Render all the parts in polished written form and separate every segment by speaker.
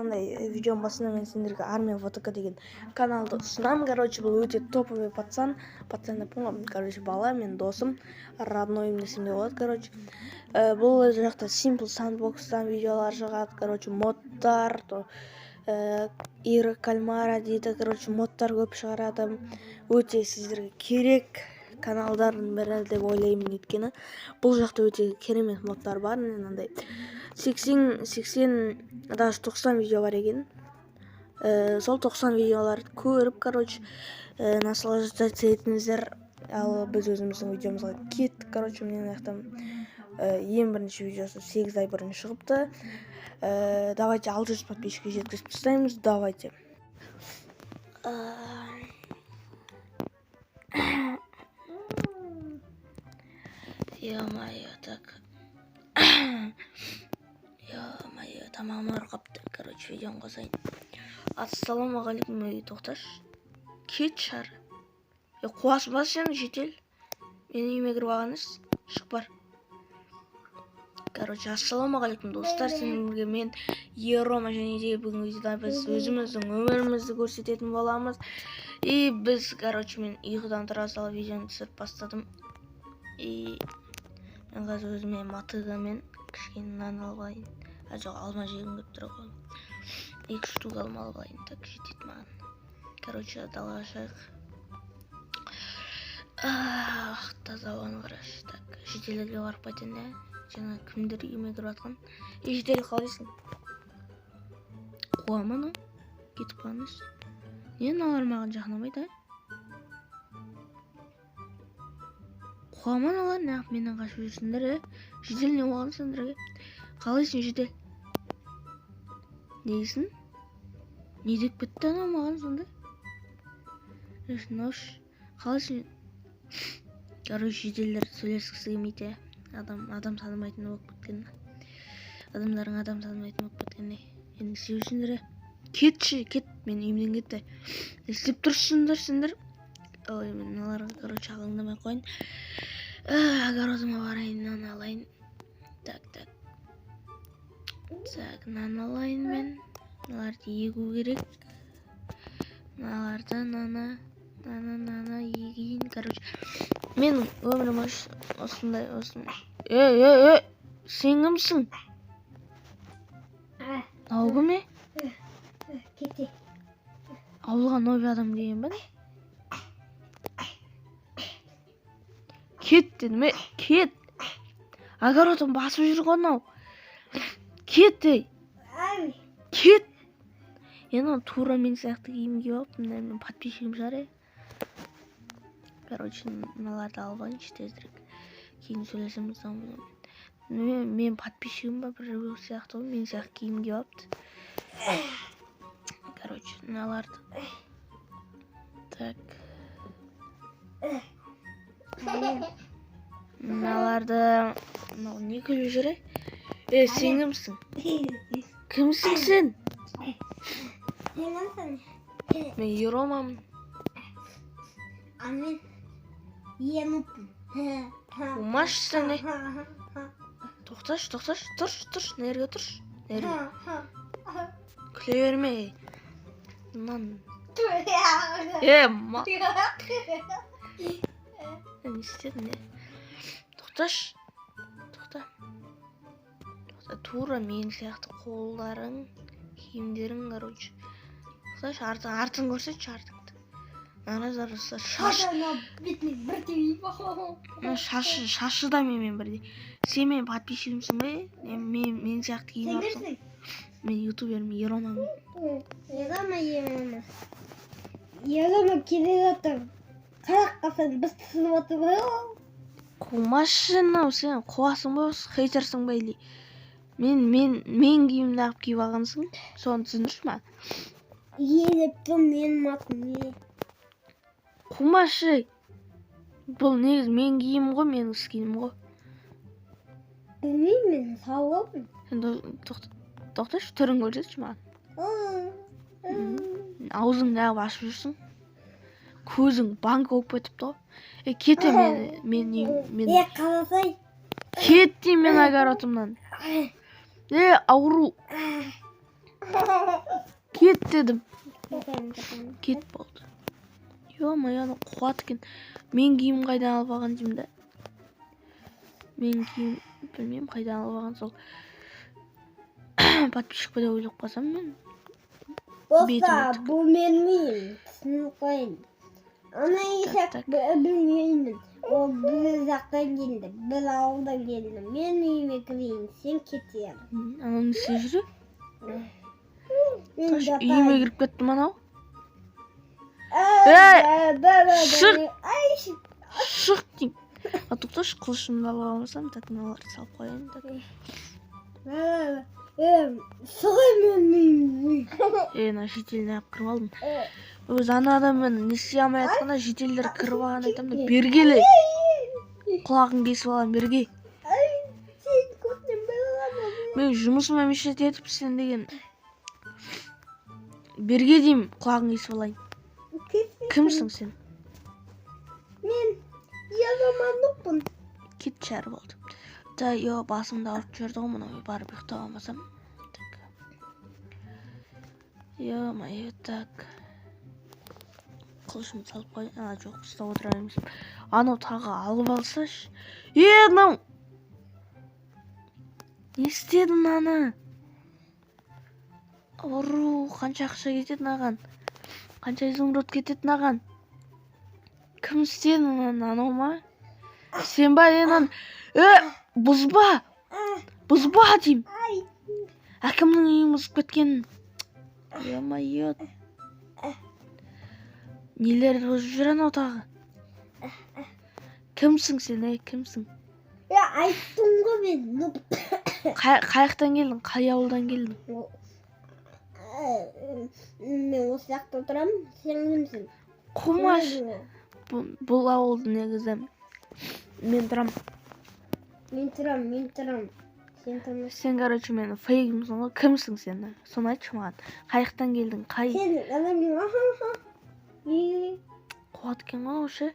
Speaker 1: мындай видеонун басында мен сендерге Армия ВТК деген каналды ұсынамын. Короче, бұл өте топовый пацан деп қойғам. Короче, бала мен досым, родноим десем де болады. Короче, бұл жақта Simple Sandbox'тан видеолар шығады. Короче, модтар, Ира Кальмара дейді. Короче, модтар көп шығарады. Өте сіздерге керек каналдардың бірі деп ойлаймын, өйткені бұл жақта өте керемет модтар бар. Мынандай 80 даже 90 видео бар екен. Сол 90 видеоларды көріп, короче, наслаждаться етіңіздер. Ал біз өзіміздің видеомызға кеттік. Короче, менің аяқтан ең бірінші видеосы 8 ай бұрын шығыпты. Давайте 600 подписчикке жеткізіп тастаймыз. Давайте. Ё-моё, так. Ё-моё, тамағым ауырып, короче, видеоны қосайын. Ассалаумағалейкум, тоқташ. Кет шар. Қуасың ба сен, жетел? Мен үйіме кіріп алғаныз, шық бар. Короче, ассалаумағалейкум достар, сендерге мен Ерома, және де бүгін видеода біз өзіміздің өмірімізді көрсететін боламыз. И біз, короче, мен ұйқыдан тұра салып видеоны түсіріп бастадым. И мен қазір өзіме мотыгамен кішкене нан алып алайын. Жоқ, алма жегім келіп тұр ғой. 2 штук алма алып алайын, так жетеді маған. Короче, далаға шығайық. Таза ауаны қарашы. Так, жетелерге барып қайтайын. Жаңа кімдер үйіме кіріп атқан. Жетел қалайсың? Қуамын, кетіп қалыңыз. Не мыналар маған жақынамайды? Қуамын олар, неғып менен қашып жүрсіңдер? Жетел, не болған сендерге? Қалайсың, жетел? Нейсің? Не деп кетті анау маған сонда? Қалайсың? Короче, жетелдер сөйлескісі келмейді. Адам танымайтын болып кеткен. Адамдардың адам танымайтын болып кеткен. Енді істеп жүрсіңдер? Кетші, кет, мен үйімден кетті. Істеп тұрсыңдар сендер? Ой, мен мыналарға, короче, алаңдамай қойын. Огородыма барайын, нан алайын. Так, нан алайын мен. Мыналарды егу керек. Мыналарды нана егейін. Короче, мен өмірім осындай. Сен кімсің? Ау кім?
Speaker 2: Кете.
Speaker 1: Ауылға новый адам келген ба? Кет дедім, кет. Огородын басып жүрген ау. Кет, кет. Енді тура мен сияқты киім киіп алып, мен подписчигім шығар. Короче, мыналарды алып алайыншы тезірек. Кейін сөйлесеміз. Мен подписчигім ба, бір сияқты ғой, мен сияқты киім киіп алыпты. Короче, мыналарды. Так. Мыналарды... Не күліп жүр? Сен кімсің? Кімсің сен? Мен Еромамын.
Speaker 2: Мен Енуппын.
Speaker 1: Умаш сен не? Тоқташ, тұрш, нерге тұрш. Күле берме. Нан. Не істедің, Тоқташ. Тура мен сияқты қолдарың, киімдерің, короче. Тоқташ, артын көрсетші, артыңды. Наразарысы шашы. Шашы да менімен бірдей. Сен мен подписчигімсің бе? Мен сияқты киім алыпсың. Мен ютуберім Еромамын.
Speaker 2: Ерома келе жатыр. Қарақ қасан біз түсініп отыр ғой.
Speaker 1: Қумашын ау, сен қуасың ба, хейтерсің ба, или? Мен киімді ағып киіп алғансың, соны түсіндірші ма?
Speaker 2: Еліп тұр, менің атым не?
Speaker 1: Қумашы. Бұл негіз мен киім ғой, менің киім ғой.
Speaker 2: Білмеймін, мен сау болдым.
Speaker 1: Тоқташ, түрін көрсетші маған. Аузыңды ағып ашып жүрсің. Көзің банк болып кетіпті ғой. Кете мен...
Speaker 2: Қаласай.
Speaker 1: Кет дейм мен огородымнан. Ауру. Кет дедім.
Speaker 2: Кетем.
Speaker 1: Кет болды. Ё-моё, қуат екен. Мен киім қайдан алып алған деймін да. Мен киім білмеймін қайдан алып алған, сол подписчикпе де ойлап қалсам мен.
Speaker 2: Dostlar bu benim. Sınıf koyun. Ana yiyecek bilmiyorum. O bir uzaktan geldi. Bir avdan geldi. Ben evime gireyim. Sen ketiyorum.
Speaker 1: Ананы не істеп жүр?
Speaker 2: Ben
Speaker 1: Таш
Speaker 2: de
Speaker 1: үйіме кіріп кеттім анау.
Speaker 2: Şık.
Speaker 1: Шық деймін. Тоқташы, қылышымды алып алмасам, так мыналарды салып қояйын.
Speaker 2: Sıkılmıyorum.
Speaker 1: Мына шетеліне алып кіріп алдым. Өзі ана адаммен не істей алмай жатқанда шетелдер кіріп алған айтамын да, бергелі. Құлағын кесіп аламын, берге. Мен жұмысыма мешет етіп сен деген. Берге деймін, құлағын кесіп алайын. Кімсің сен?
Speaker 2: Ben yazamadım.
Speaker 1: Кет шәрі болды. Басымды ауырып жүрді ғой, мынау барып ұйықтап алмасам. Ё-моё, так. Қылышымды салып қойын. Жоқ, ұстап отыра бермеймін. Анау тағы алып алсашы. Мынау! Не істедің аны? Ұру, қанша ақша кетеді маған? Қанша изумруд кетеді маған? Кім істедің аны, анау ма? Сен ба енан? Бұзба! Бұзба деймін. Әкімнің үйін бұзып кеткенін. Ё-моё. Нелер бұзып жүр анау тағы? Кімсің сен, кімсің?
Speaker 2: Ya ayттым ғой мен.
Speaker 1: Қайықтан келдің, қай ауылдан келдің?
Speaker 2: Мен осы жақта отырамын, сен кімсің?
Speaker 1: Қумаш. Бұл ауылды негізі мен тұрам.
Speaker 2: Мен тұрам. Сен тұрмысың.
Speaker 1: Сен, короче, мені фейгімсің ғой. Кімсің сен? Соны айтшы маған. Қайықтан келдің, қай?
Speaker 2: Сен адамның
Speaker 1: Қуат екен ғой осы.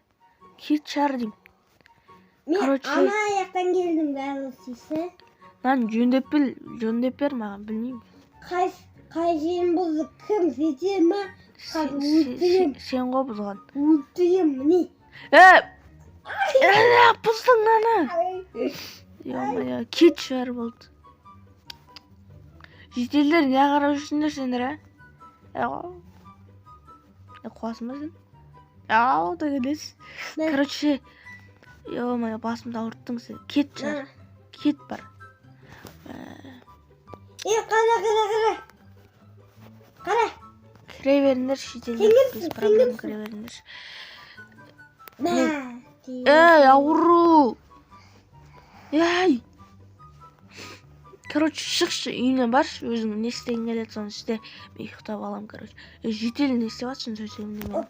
Speaker 1: Кет шар деймін.
Speaker 2: Мен
Speaker 1: Короче,
Speaker 2: ана аяқтан келдім бәрі сесі.
Speaker 1: Lan жөндеп бер маған, білмеймін.
Speaker 2: Қай жерін бұзды, кім сете ма?
Speaker 1: Сен ғой бұзған.
Speaker 2: Өлтірем, міне.
Speaker 1: Бұздың ана. Ё-моё, кет шар болды. Жетелдер не қарап жүрсіңдер сендер, қуасың ба сен? Дегенес. Короче, ё-моё, басымды ауырттың сен. Кет шар. Кет бар.
Speaker 2: Қара.
Speaker 1: Кіре беріңдер, шетелдер. Без проблем кіре беріңдер. Ауру. Короче, шықшы, үйіне баршы, өзің не істеген келеді, соны істе. Мен ұйықтап алам, короче. Жетелі не істеп жатсың сөйтсем мен.